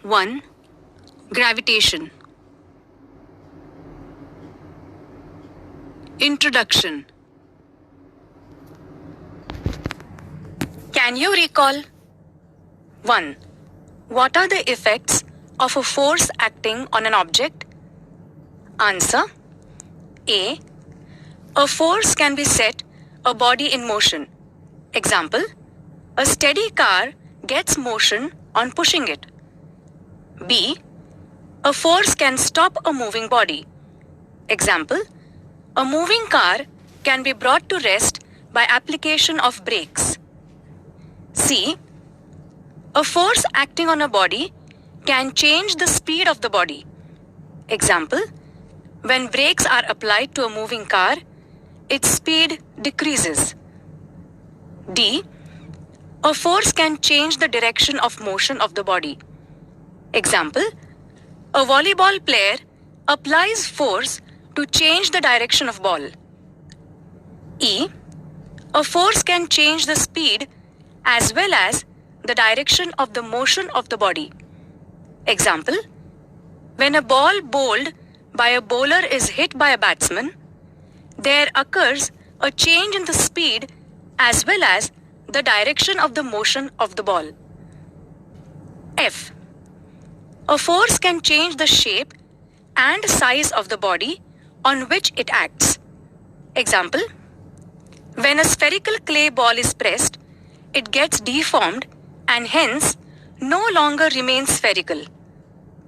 1. Gravitation. Introduction. Can you recall? 1. What are the effects of a force acting on an object? Answer. A. A force can be set a body in motion. Example, a steady car gets motion on pushing it. B. A force can stop a moving body. Example, a moving car can be brought to rest by application of brakes. C. A force acting on a body can change the speed of the body. Example, when brakes are applied to a moving car, its speed decreases. D. A force can change the direction of motion of the body. Example, a volleyball player applies force to change the direction of ball. E. A force can change the speed as well as the direction of the motion of the body. Example, when a ball bowled by a bowler is hit by a batsman, there occurs a change in the speed as well as the direction of the motion of the ball. F. A force can change the shape and size of the body on which it acts. Example, when a spherical clay ball is pressed, it gets deformed and hence no longer remains spherical.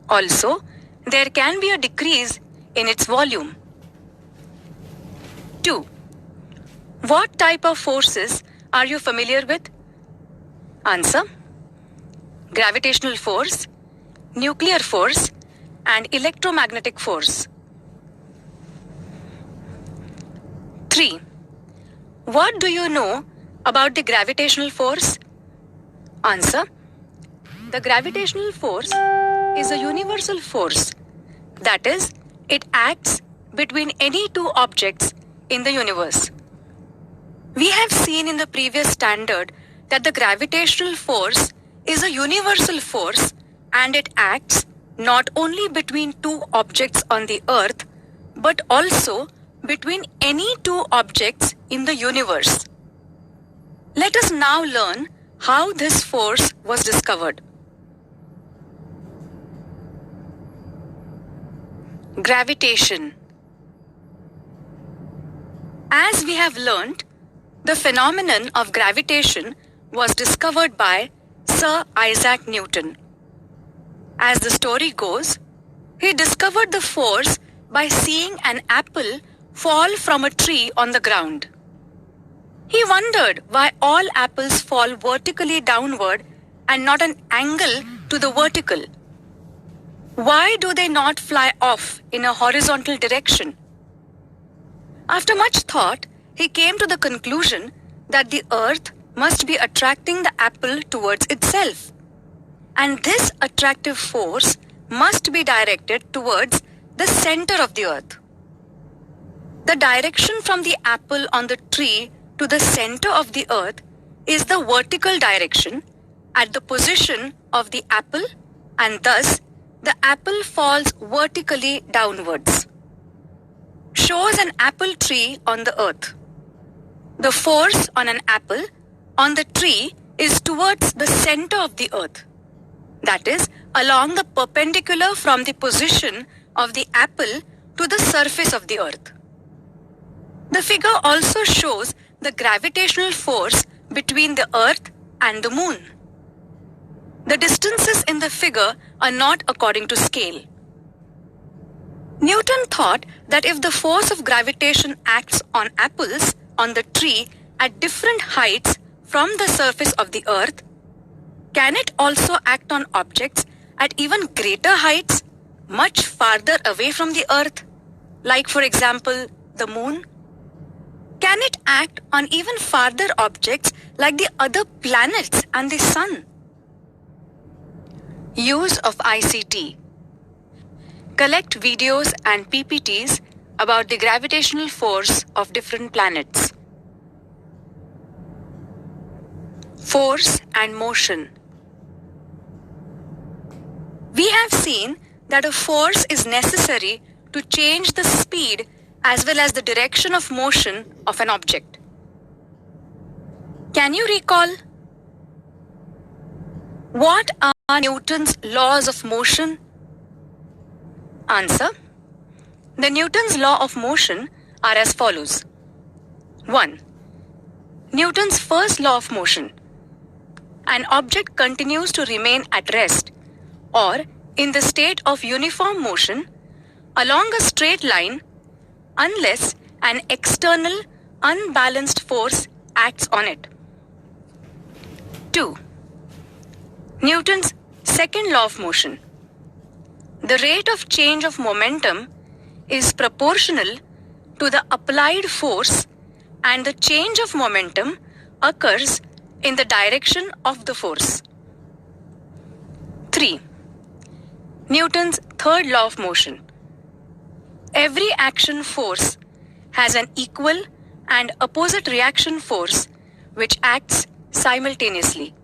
Also, there can be a decrease in its volume. 2. What type of forces are you familiar with? Answer. Gravitational force, nuclear force, and electromagnetic force. 3. What do you know about the gravitational force? Answer. The gravitational force is a universal force. That is, it acts between any two objects in the universe. We have seen in the previous standard that the gravitational force is a universal force and it acts not only between two objects on the earth but also between any two objects in the universe. Let us now learn how this force was discovered. Gravitation. As we have learnt, the phenomenon of gravitation was discovered by Sir Isaac Newton. As the story goes, he discovered the force by seeing an apple fall from a tree on the ground. He wondered why all apples fall vertically downward and not an angle to the vertical. Why do they not fly off in a horizontal direction? After much thought, he came to the conclusion that the earth must be attracting the apple towards itself. And this attractive force must be directed towards the center of the earth. The direction from the apple on the tree to the center of the earth is the vertical direction at the position of the apple, and thus the apple falls vertically downwards. Shows an apple tree on the earth. The force on an apple on the tree is towards the center of the earth. That is, along the perpendicular from the position of the apple to the surface of the earth. The figure also shows the gravitational force between the earth and the moon. The distances in the figure are not according to scale. Newton thought that if the force of gravitation acts on apples on the tree at different heights from the surface of the earth, can it also act on objects at even greater heights, much farther away from the earth, like for example, the moon? Can it act on even farther objects like the other planets and the sun? Use of ICT. Collect videos and PPTs about the gravitational force of different planets. Force and motion. We have seen that a force is necessary to change the speed as well as the direction of motion of an object. Can you recall? What are Newton's laws of motion? Answer. The Newton's law of motion are as follows. 1. Newton's first law of motion. An object continues to remain at rest or in the state of uniform motion along a straight line unless an external unbalanced force acts on it. 2. Newton's second law of motion. The rate of change of momentum is proportional to the applied force and the change of momentum occurs in the direction of the force. 3. Newton's third law of motion. Every action force has an equal and opposite reaction force which acts simultaneously.